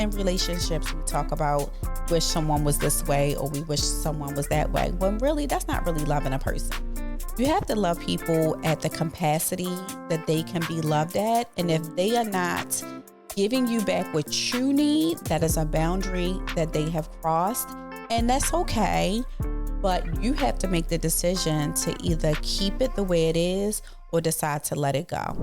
in relationships, we talk about wish someone was this way or we wish someone was that way. When really, that's not really loving a person. You have to love people at the capacity that they can be loved at. And if they are not giving you back what you need, that is a boundary that they have crossed. And that's okay. But you have to make the decision to either keep it the way it is or decide to let it go.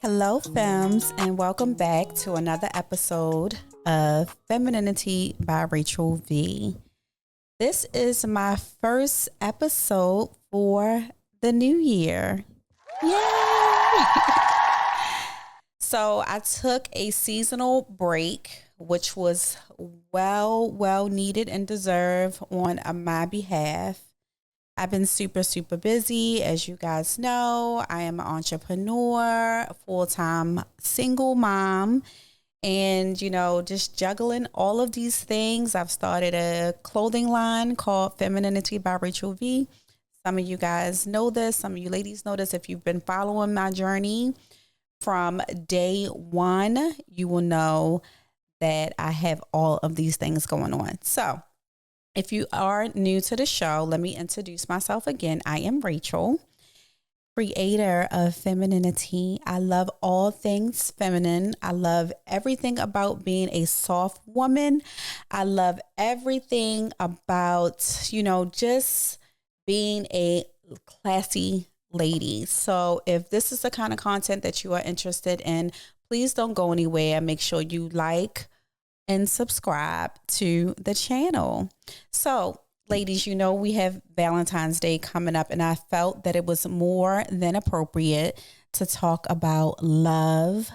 Hello, Femmes, and welcome back to another episode of Femininity by Rachel V. This is my first episode for the new year. Yay! So I took a seasonal break, which was well needed and deserved on my behalf. I've been super busy. As you guys know, I am an entrepreneur, full-time single mom, and, just juggling all of these things. I've started a clothing line called Femininity by Rachel V. Some of you guys know this. Some of you ladies know this. If you've been following my journey from day one, you will know that I have all of these things going on. So if you are new to the show, let me introduce myself again. I am Rachel, creator of Femininity. I love all things feminine. I love everything about being a soft woman. I love everything about, just being a classy lady. So if this is the kind of content that you are interested in, please don't go anywhere. Make sure you like and subscribe to the channel. So, ladies, we have Valentine's Day coming up, and I felt that it was more than appropriate to talk about love,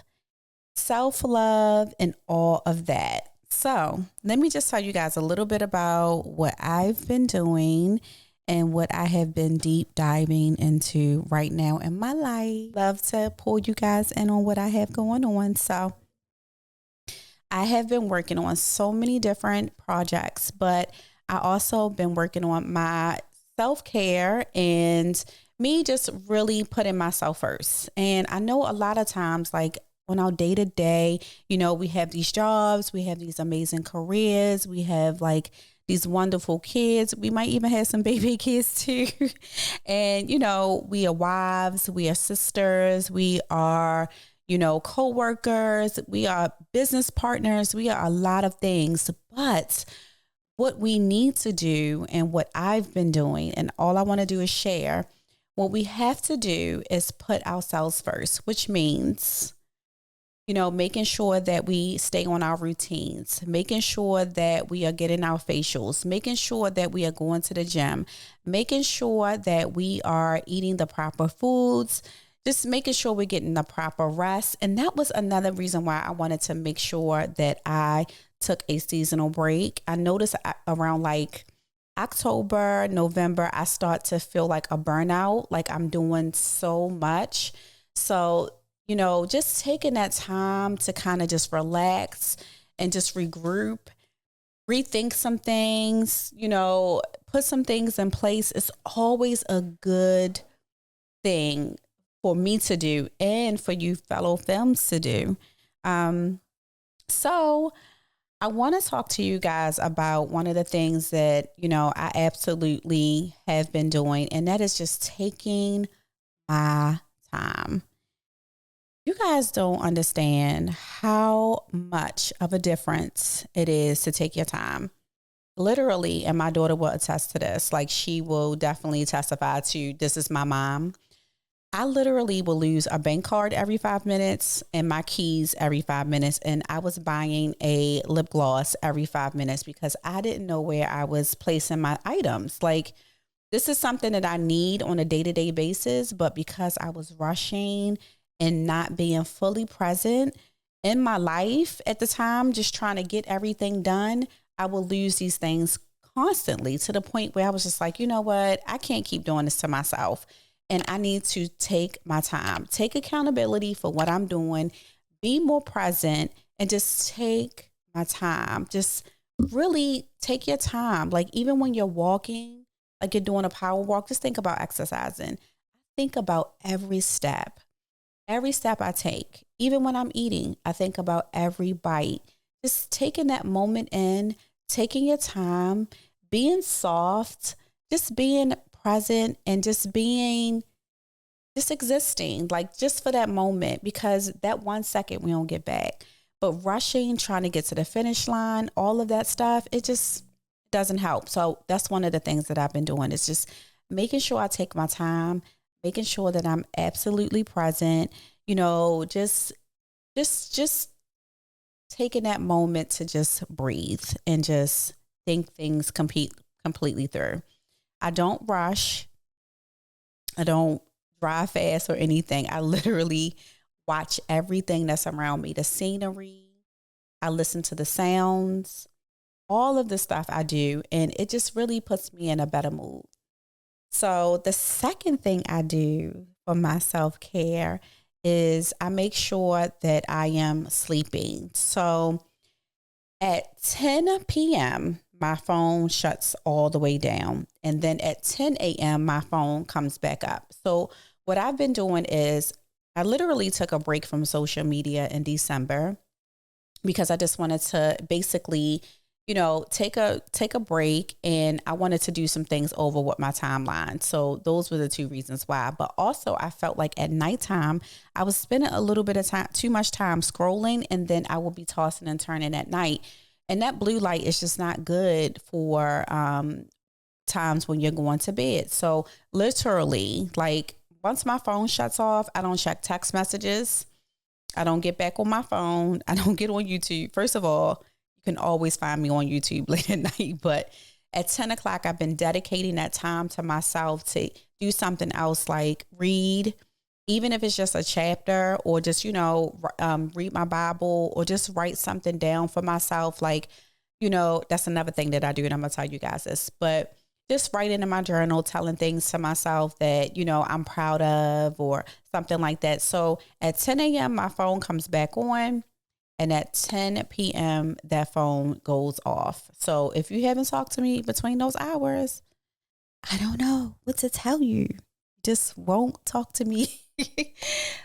self-love, and all of that. So, let me just tell you guys a little bit about what I've been doing and what I have been deep diving into right now in my life. Love to pull you guys in on what I have going on. So, I have been working on so many different projects, but I also been working on my self-care and me just really putting myself first. And I know a lot of times, like on our day to day, we have these jobs, we have these amazing careers, we have like these wonderful kids. We might even have some baby kids too. And, we are wives, we are sisters, we are co-workers, we are business partners, we are a lot of things. But what we need to do and what I've been doing, and all I want to do is share, what we have to do is put ourselves first, which means, making sure that we stay on our routines, making sure that we are getting our facials, making sure that we are going to the gym, making sure that we are eating the proper foods, just making sure we're getting the proper rest. And that was another reason why I wanted to make sure that I took a seasonal break. I noticed around like October, November, I start to feel like a burnout, like I'm doing so much. So, just taking that time to kind of just relax and just regroup, rethink some things, put some things in place. It's always a good thing for me to do and for you fellow femmes to do. So I want to talk to you guys about one of the things that, I absolutely have been doing, and that is just taking my time. You guys don't understand how much of a difference it is to take your time. Literally, and my daughter will attest to this, like she will definitely testify to, this is my mom. I literally will lose a bank card every 5 minutes and my keys every 5 minutes. And I was buying a lip gloss every 5 minutes because I didn't know where I was placing my items. Like, this is something that I need on a day-to-day basis, but because I was rushing and not being fully present in my life at the time, just trying to get everything done, I will lose these things constantly to the point where I was just like, you know what? I can't keep doing this to myself. And I need to take my time, take accountability for what I'm doing, be more present, and just take my time. Just really take your time. Like even when you're walking, like you're doing a power walk, just think about exercising. Think about every step I take. Even when I'm eating, I think about every bite. Just taking that moment in, taking your time, being soft, just being present and just existing, like just for that moment, because that 1 second we don't get back. But rushing, trying to get to the finish line, all of that stuff, it just doesn't help. So that's one of the things that I've been doing is just making sure I take my time, making sure that I'm absolutely present, just taking that moment to just breathe and just think things completely through. I don't rush. I don't drive fast or anything. I literally watch everything that's around me, the scenery. I listen to the sounds, all of the stuff I do, and it just really puts me in a better mood. So the second thing I do for my self-care is I make sure that I am sleeping. So at 10 p.m., my phone shuts all the way down. And then at 10 a.m., my phone comes back up. So what I've been doing is I literally took a break from social media in December because I just wanted to basically, take a break, and I wanted to do some things over with my timeline. So those were the two reasons why. But also I felt like at nighttime, I was spending a little bit of time, too much time scrolling, and then I would be tossing and turning at night. And that blue light is just not good for times when you're going to bed. So literally, like once my phone shuts off, I don't check text messages. I don't get back on my phone. I don't get on YouTube. First of all, you can always find me on YouTube late at night. But at 10 o'clock, I've been dedicating that time to myself to do something else, like read, even if it's just a chapter, or just, read my Bible, or just write something down for myself. Like, that's another thing that I do, and I'm going to tell you guys this. But just writing in my journal, telling things to myself that, I'm proud of, or something like that. So at 10 a.m., my phone comes back on. And at 10 p.m., that phone goes off. So if you haven't talked to me between those hours, I don't know what to tell you. Just won't talk to me.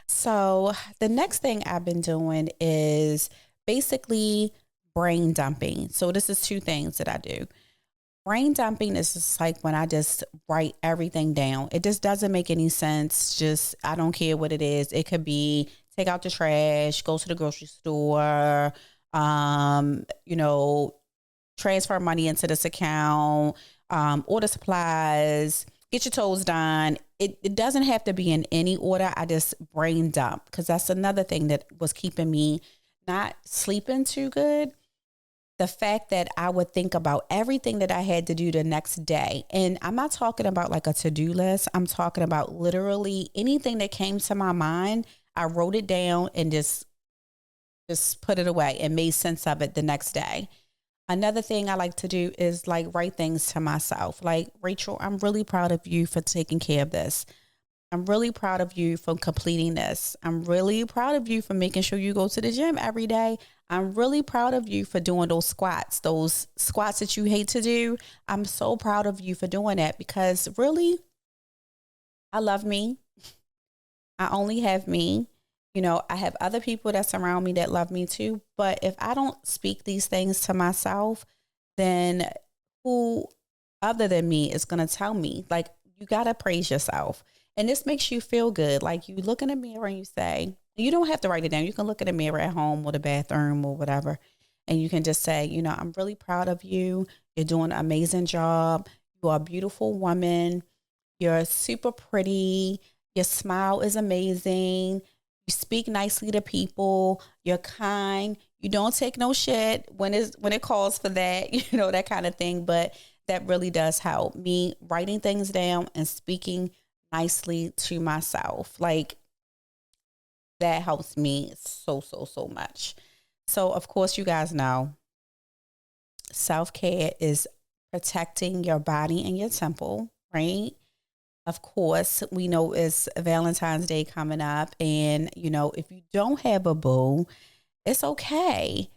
So the next thing I've been doing is basically brain dumping. So this is two things that I do. Brain dumping is just like when I just write everything down. It just doesn't make any sense. Just, I don't care what it is. It could be take out the trash, go to the grocery store, transfer money into this account, order supplies, get your toes done. It doesn't have to be in any order. I just brain dump, because that's another thing that was keeping me not sleeping too good. The fact that I would think about everything that I had to do the next day. And I'm not talking about like a to-do list. I'm talking about literally anything that came to my mind. I wrote it down and just put it away and made sense of it the next day. Another thing I like to do is like write things to myself. Like, Rachel, I'm really proud of you for taking care of this. I'm really proud of you for completing this. I'm really proud of you for making sure you go to the gym every day. I'm really proud of you for doing those squats that you hate to do. I'm so proud of you for doing that, because really, I love me. I only have me. I have other people that surround me that love me too. But if I don't speak these things to myself, then who other than me is going to tell me? Like, you got to praise yourself. And this makes you feel good. Like, you look in the mirror and you say, you don't have to write it down. You can look in the mirror at home or the bathroom or whatever. And you can just say, I'm really proud of you. You're doing an amazing job. You are a beautiful woman. You're super pretty. Your smile is amazing. You speak nicely to people. You're kind. You don't take no shit when it calls for that, that kind of thing. But that really does help me, writing things down and speaking nicely to myself. Like, that helps me so, so, so much. So, of course, you guys know self-care is protecting your body and your temple, right? Of course, we know it's Valentine's Day coming up. And, if you don't have a boo, it's okay.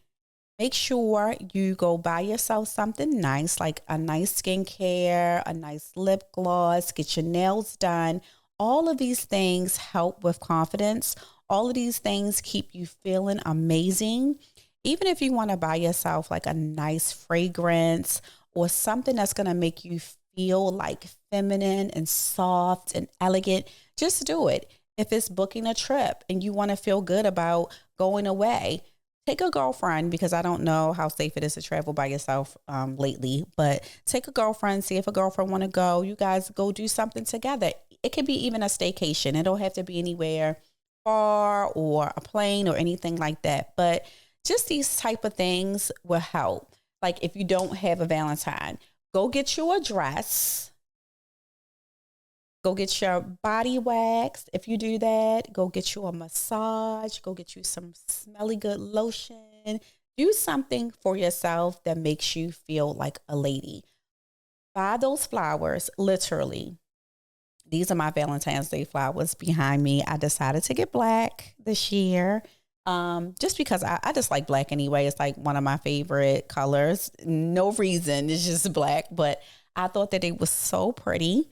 make sure you go buy yourself something nice, like a nice skincare, a nice lip gloss, get your nails done. All of these things help with confidence. All of these things keep you feeling amazing. Even if you want to buy yourself like a nice fragrance or something that's going to make you feel like feminine and soft and elegant, just do it. If it's booking a trip and you want to feel good about going away, take a girlfriend, because I don't know how safe it is to travel by yourself lately, but take a girlfriend, see if a girlfriend want to go. You guys go do something together. It could be even a staycation. It don't have to be anywhere far or a plane or anything like that. But just these type of things will help. Like if you don't have a Valentine, go get you a dress. Go get your body waxed. If you do that, go get you a massage. Go get you some smelly good lotion. Do something for yourself that makes you feel like a lady. Buy those flowers, literally. These are my Valentine's Day flowers behind me. I decided to get black this year. Just because I just like black anyway. It's like one of my favorite colors. No reason. It's just black. But I thought that it was so pretty.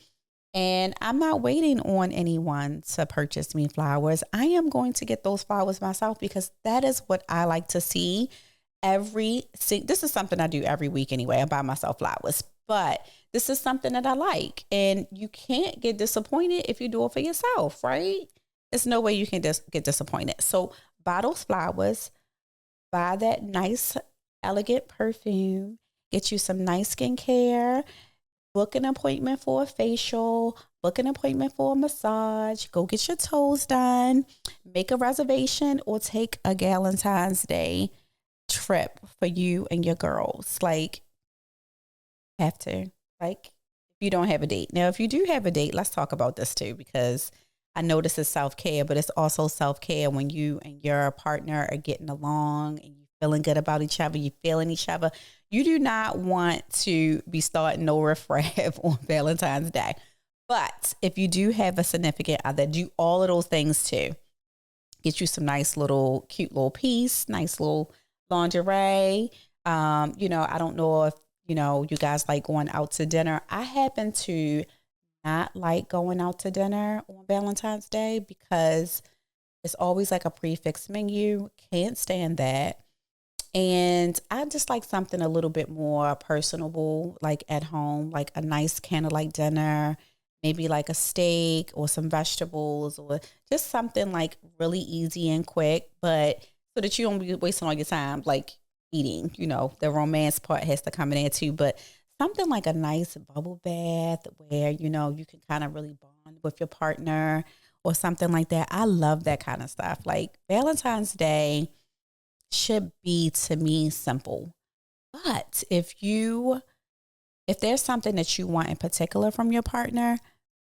And I'm not waiting on anyone to purchase me flowers. I am going to get those flowers myself because that is what I like to see this is something I do every week anyway. I buy myself flowers, but this is something that I like. And you can't get disappointed if you do it for yourself, right? There's no way you can just get disappointed. So buy those flowers, buy that nice, elegant perfume, get you some nice skincare, book an appointment for a facial, book an appointment for a massage, go get your toes done, make a reservation, or take a Valentine's Day trip for you and your girls. Like, have to. Like, if you don't have a date. Now, if you do have a date, let's talk about this too, because I know this is self-care, but it's also self-care when you and your partner are getting along and you feeling good about each other, you feeling each other. You do not want to be starting no riffraff on Valentine's Day. But if you do have a significant other, do all of those things too. Get you some nice little, cute little piece, nice little lingerie. I don't know if, you guys like going out to dinner. I happen to not like going out to dinner on Valentine's Day because it's always like a prefix menu. Can't stand that. And I just like something a little bit more personable, like at home, like a nice candlelight dinner, maybe like a steak or some vegetables or just something like really easy and quick, but so that you don't be wasting all your time, like eating, the romance part has to come in there too, but something like a nice bubble bath where, you can kind of really bond with your partner or something like that. I love that kind of stuff. Like Valentine's Day should be, to me, simple. But if there's something that you want in particular from your partner,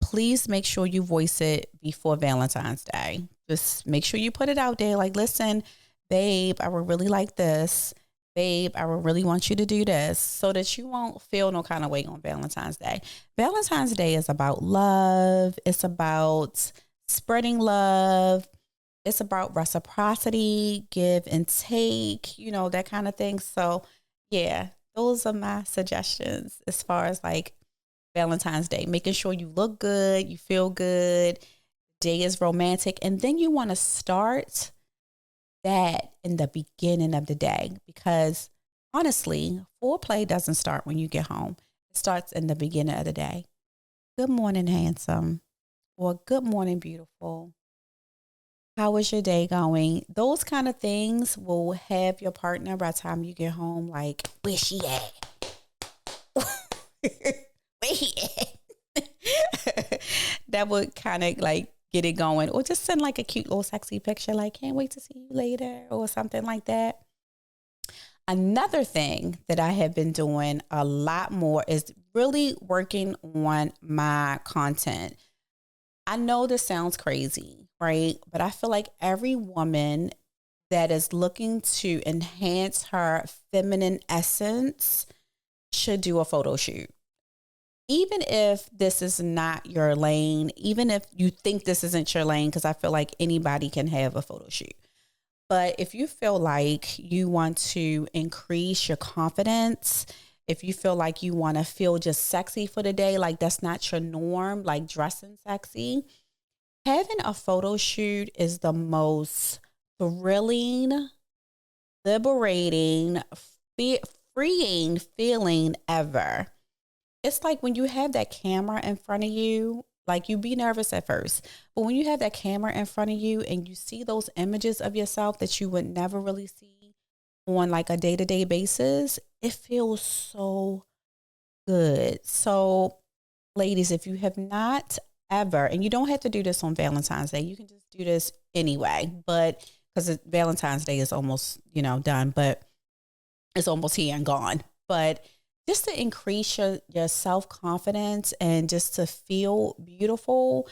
please make sure you voice it before Valentine's Day. Just make sure you put it out there. Like, listen, babe, I would really like this. Babe, I would really want you to do this, so that you won't feel no kind of way on Valentine's Day. Valentine's Day is about love. It's about spreading love. It's about reciprocity, give and take, that kind of thing. So yeah, those are my suggestions as far as like Valentine's Day, making sure you look good, you feel good, day is romantic. And then you want to start that in the beginning of the day, because honestly, foreplay doesn't start when you get home. It starts in the beginning of the day. Good morning, handsome, or good morning, beautiful. How is your day going? Those kind of things will have your partner by the time you get home like, where she at? Where he at? That would kind of like get it going. Or just send like a cute little sexy picture like, can't wait to see you later, or something like that. Another thing that I have been doing a lot more is really working on my content. I know this sounds crazy, right? But I feel like every woman that is looking to enhance her feminine essence should do a photo shoot. Even if this is not your lane, even if you think this isn't your lane, because I feel like anybody can have a photo shoot. But if you feel like you want to increase your confidence, if you feel like you want to feel just sexy for the day, like that's not your norm, like dressing sexy, having a photo shoot is the most thrilling, liberating, freeing feeling ever. It's like when you have that camera in front of you, like you be nervous at first, but when you have that camera in front of you and you see those images of yourself that you would never really see on like a day-to-day basis, it feels so good. So, ladies, if you have not ever, and you don't have to do this on Valentine's Day, you can just do this anyway, but because Valentine's Day is almost, done, but it's almost here and gone. But just to increase your self-confidence and just to feel beautiful,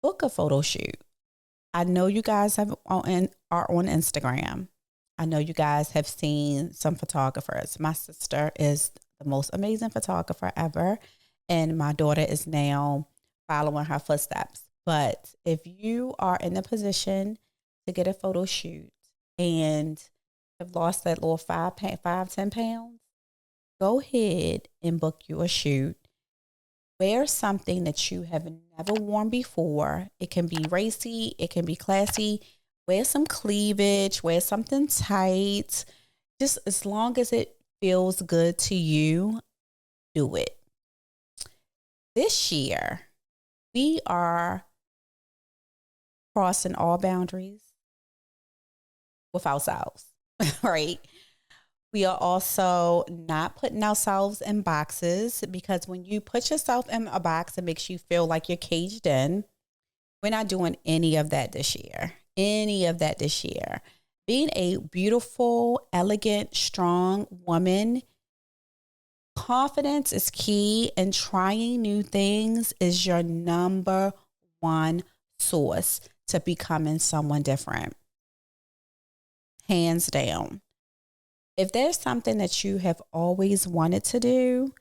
book a photo shoot. I know you guys are on Instagram. I know you guys have seen some photographers. My sister is the most amazing photographer ever, and my daughter is now following her footsteps. But if you are in the position to get a photo shoot and have lost that little 10 pounds, go ahead and book you a shoot. Wear something that you have never worn before. It can be racy, it can be classy. Wear some cleavage, wear something tight. Just as long as it feels good to you, do it. This year, we are crossing all boundaries with ourselves, right? We are also not putting ourselves in boxes, because when you put yourself in a box, it makes you feel like you're caged in. We're not doing any of that this year. Being a beautiful, elegant, strong woman, confidence is key, and trying new things is your number one source to becoming someone different. Hands down. If there's something that you have always wanted to do,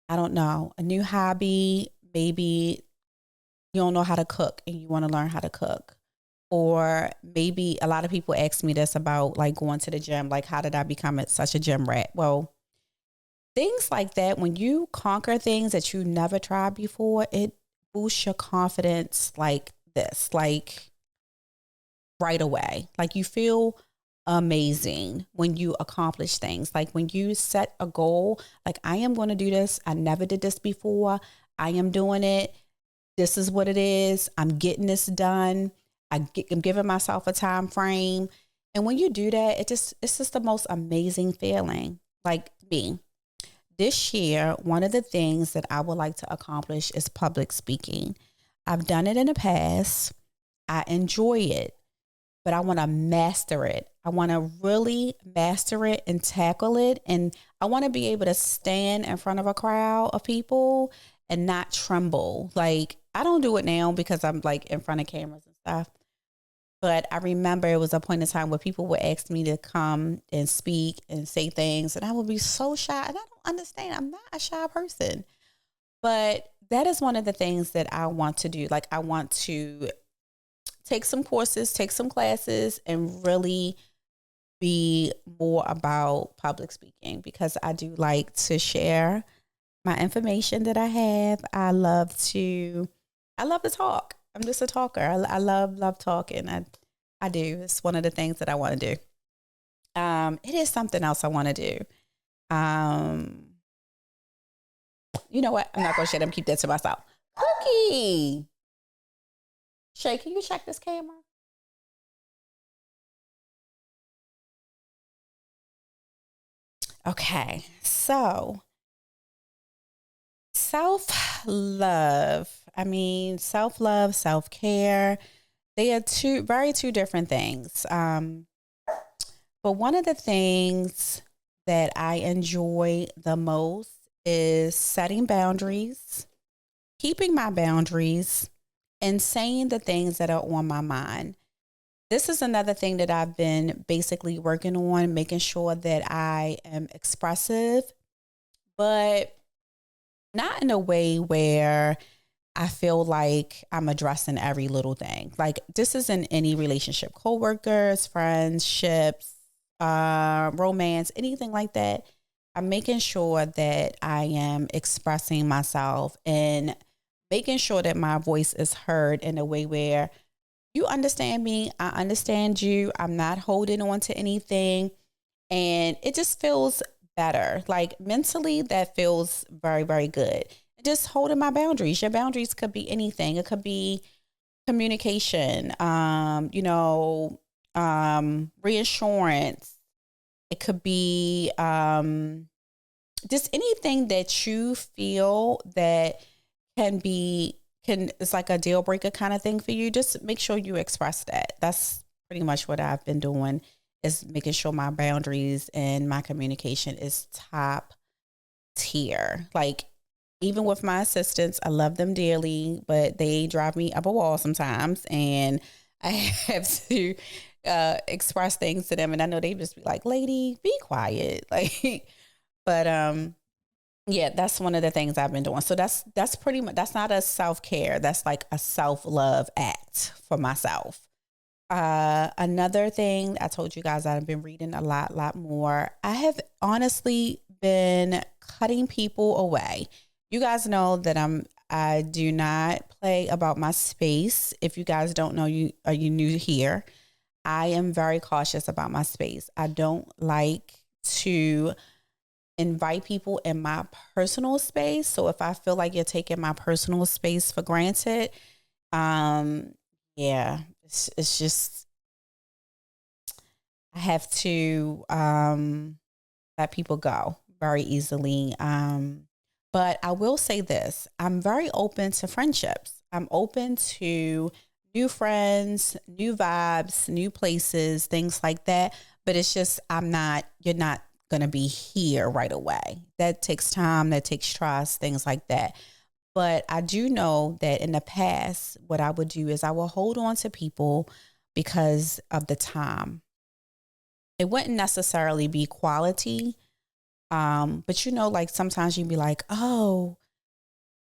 I don't know, a new hobby, maybe you don't know how to cook and you want to learn how to cook. Or maybe a lot of people ask me this about like going to the gym, like how did I become such a gym rat? Well, things like that, when you conquer things that you never tried before, it boosts your confidence like this, like right away. Like you feel amazing when you accomplish things. Like when you set a goal, like I am going to do this. I never did this before. I am doing it. This is what it is. I'm getting this done. I'm giving myself a time frame. And when you do that, it's just the most amazing feeling. Like me, this year, one of the things that I would like to accomplish is public speaking. I've done it in the past. I enjoy it, but I want to master it. I want to really master it and tackle it. And I want to be able to stand in front of a crowd of people and not tremble. Like I don't do it now because I'm like in front of cameras and stuff. But I remember it was a point in time where people would ask me to come and speak and say things, and I would be so shy. And I don't understand. I'm not a shy person. But that is one of the things that I want to do. Like I want to take some courses, take some classes, and really be more about public speaking, because I do like to share my information that I have. I love to talk. I'm just a talker. I love talking. I do. It's one of the things that I want to do. It is something else I want to do. You know what? I'm not going to share them. Keep that to myself. Cookie. Shay, can you check this camera? Okay. So self-love. Self-love, self-care. They are two different things. But one of the things that I enjoy the most is setting boundaries, keeping my boundaries, and saying the things that are on my mind. This is another thing that I've been basically working on, making sure that I am expressive, but not in a way where I feel like I'm addressing every little thing. Like this is in any relationship, coworkers, friendships, romance, anything like that. I'm making sure that I am expressing myself and making sure that my voice is heard in a way where you understand me, I understand you, I'm not holding on to anything. And it just feels better. Like mentally, that feels very, very good. Just holding my boundaries. Your boundaries could be anything. It could be communication, reassurance. It could be just anything that you feel that it's like a deal breaker kind of thing for you. Just make sure you express that. That's pretty much what I've been doing, is making sure my boundaries and my communication is top tier. Like even with my assistants, I love them dearly, but they drive me up a wall sometimes, and I have to express things to them, and I know they just be like, "Lady, be quiet." Like, but yeah, that's one of the things I've been doing. So that's pretty much, that's not a self-care. That's like a self-love act for myself. Another thing I told you guys, I've been reading a lot more. I have honestly been cutting people away. You guys know that I do not play about my space. If you guys don't know, you new here. I am very cautious about my space. I don't like to invite people in my personal space. So if I feel like you're taking my personal space for granted, yeah, it's just, I have to let people go very easily. But I will say this, I'm very open to friendships. I'm open to new friends, new vibes, new places, things like that. But it's just, you're not going to be here right away. That takes time, that takes trust, things like that. But I do know that in the past, what I would do is I will hold on to people because of the time. It wouldn't necessarily be quality. But like sometimes you'd be like, oh,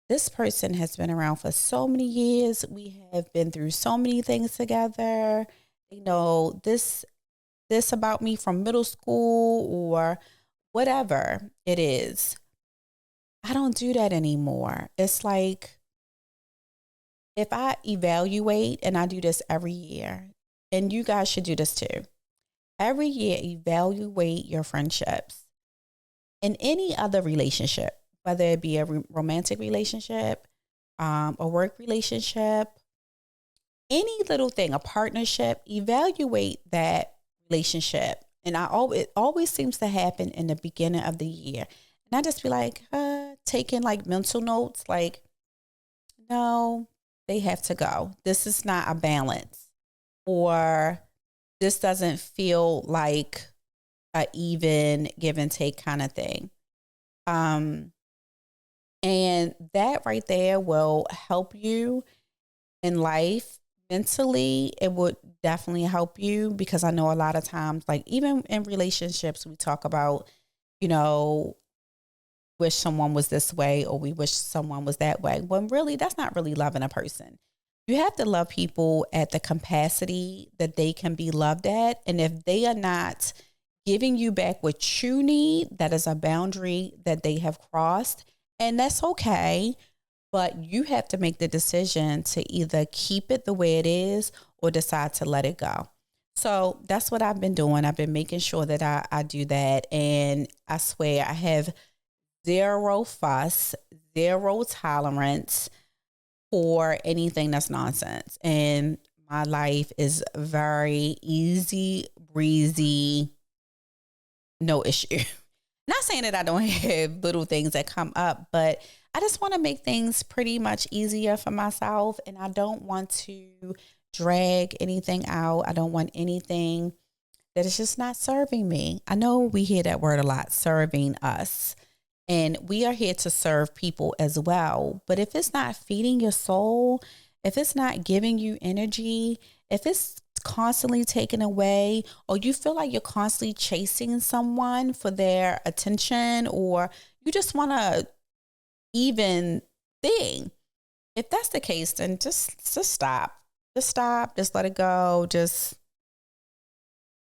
this person has been around for so many years. We have been through so many things together. This about me from middle school or whatever it is. I don't do that anymore. It's like, if I evaluate, and I do this every year, and you guys should do this too. Every year, evaluate your friendships in any other relationship, whether it be a romantic relationship, a work relationship, any little thing, a partnership, evaluate that relationship. And it always seems to happen in the beginning of the year. And I just be like, taking like mental notes, like, no, they have to go. This is not a balance, or this doesn't feel like a even give and take kind of thing. And that right there will help you in life mentally. It would definitely help you, because I know a lot of times, like even in relationships, we talk about, wish someone was this way, or we wish someone was that way. When really, that's not really loving a person. You have to love people at the capacity that they can be loved at. And if they are not giving you back what you need, that is a boundary that they have crossed. And that's okay. But you have to make the decision to either keep it the way it is or decide to let it go. So that's what I've been doing. I've been making sure that I do that. And I swear I have zero fuss, zero tolerance for anything that's nonsense. And my life is very easy, breezy, no issue. Not saying that I don't have little things that come up, but I just want to make things pretty much easier for myself. And I don't want to drag anything out. I don't want anything that is just not serving me. I know we hear that word a lot, serving us. And we are here to serve people as well. But if it's not feeding your soul, if it's not giving you energy, if it's constantly taken away, or you feel like you're constantly chasing someone for their attention, or you just want a even thing, if that's the case, then just stop. Just stop. Just let it go. Just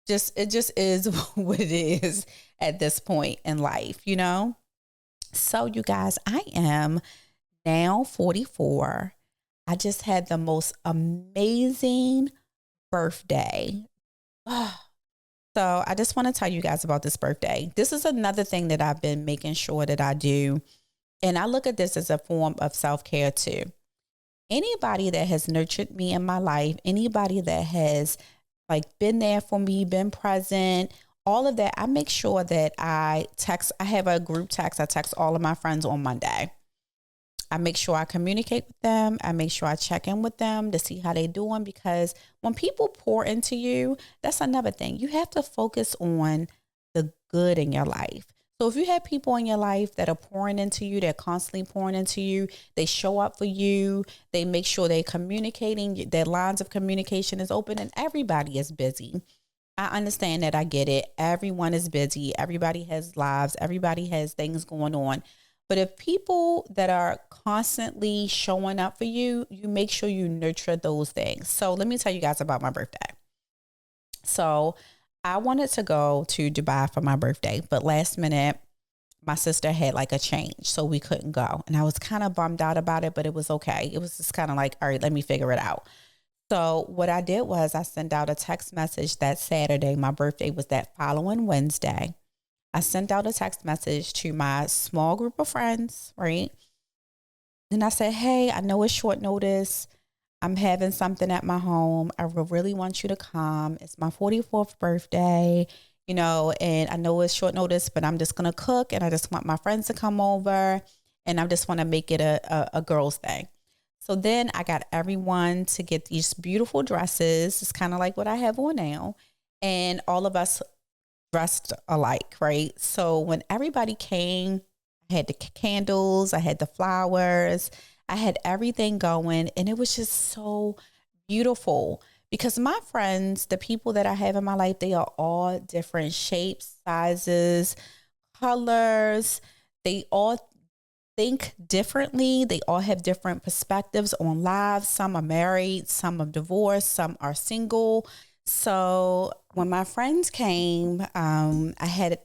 it just is what it is at this point in life, you know? So you guys, I am now 44. I just had the most amazing birthday. So I just want to tell you guys about this birthday. This is another thing that I've been making sure that I do. And I look at this as a form of self-care too. Anybody that has nurtured me in my life, anybody that has like been there for me, been present, all of that, I make sure that I have a group text. I text all of my friends on Monday. I make sure I communicate with them. I make sure I check in with them to see how they're doing, because when people pour into you, that's another thing. You have to focus on the good in your life. So if you have people in your life that are pouring into you, they're constantly pouring into you, they show up for you, they make sure they're communicating, their lines of communication is open, and everybody is busy. I understand that. I get it. Everyone is busy. Everybody has lives. Everybody has things going on. But if people that are constantly showing up for you, you make sure you nurture those things. So let me tell you guys about my birthday. So I wanted to go to Dubai for my birthday, but last minute, my sister had like a change, so we couldn't go. And I was kind of bummed out about it, but it was okay. It was just kind of like, all right, let me figure it out. So what I did was I sent out a text message that Saturday. My birthday was that following Wednesday. I sent out a text message to my small group of friends, right? And I said, hey, I know it's short notice. I'm having something at my home. I really want you to come. It's my 44th birthday, you know, and I know it's short notice, but I'm just going to cook, and I just want my friends to come over, and I just want to make it a girls' thing. So then I got everyone to get these beautiful dresses. It's kind of like what I have on now. And all of us dressed alike, right? So when everybody came, I had the candles, I had the flowers, I had everything going, and it was just so beautiful, because my friends, the people that I have in my life, they are all different shapes, sizes, colors. They all think differently. They all have different perspectives on lives. Some are married, some are divorced, some are single. So when my friends came, I had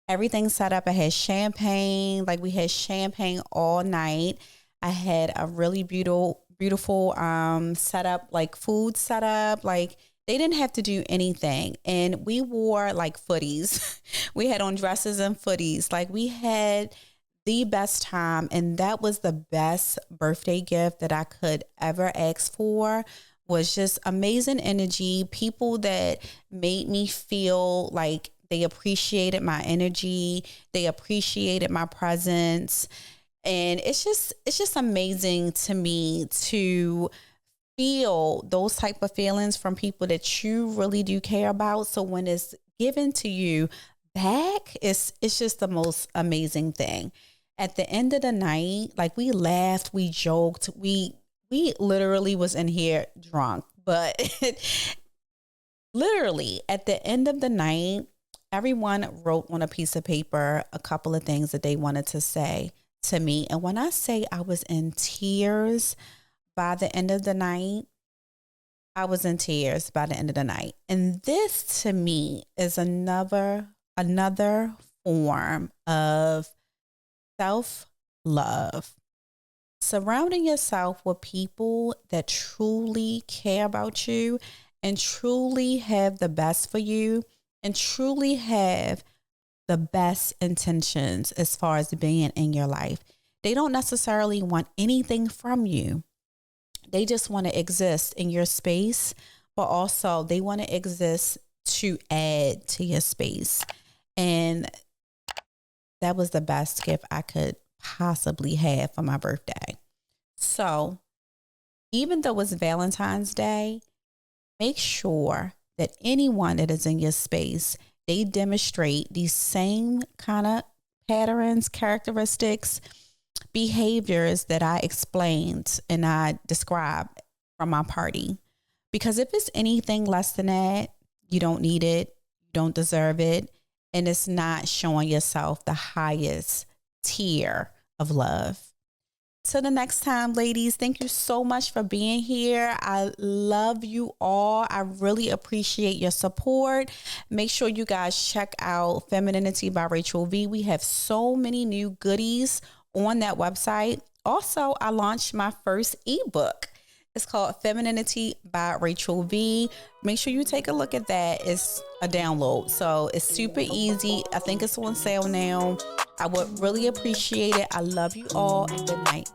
everything set up. I had champagne, like we had champagne all night. I had a really beautiful setup, like food setup. Like they didn't have to do anything. And we wore like footies. We had on dresses and footies. Like we had the best time. And that was the best birthday gift that I could ever ask for, was just amazing energy. People that made me feel like they appreciated my energy. They appreciated my presence. And it's just amazing to me to feel those type of feelings from people that you really do care about. So when it's given to you back, it's just the most amazing thing. At the end of the night, like we laughed, we joked, we literally was in here drunk, but literally at the end of the night, everyone wrote on a piece of paper a couple of things that they wanted to say to me. And when I say I was in tears by the end of the night, I was in tears by the end of the night. And this to me is another form of self-love. Surrounding yourself with people that truly care about you and truly have the best for you and truly have the best intentions as far as being in your life. They don't necessarily want anything from you. They just want to exist in your space, but also they want to exist to add to your space. And that was the best gift I could possibly have for my birthday. So even though it's Valentine's Day, make sure that anyone that is in your space, they demonstrate these same kind of patterns, characteristics, behaviors that I explained and I described from my party. Because if it's anything less than that, you don't need it, you don't deserve it, and it's not showing yourself the highest tier of love. Till the next time, ladies, thank you so much for being here. I love you all. I really appreciate your support. Make sure you guys check out Femininity by Rachel V. We have so many new goodies on that website. Also, I launched my first ebook. It's called Femininity by Rachel V. Make sure you take a look at that. It's a download. So it's super easy. I think it's on sale now. I would really appreciate it. I love you all and good night.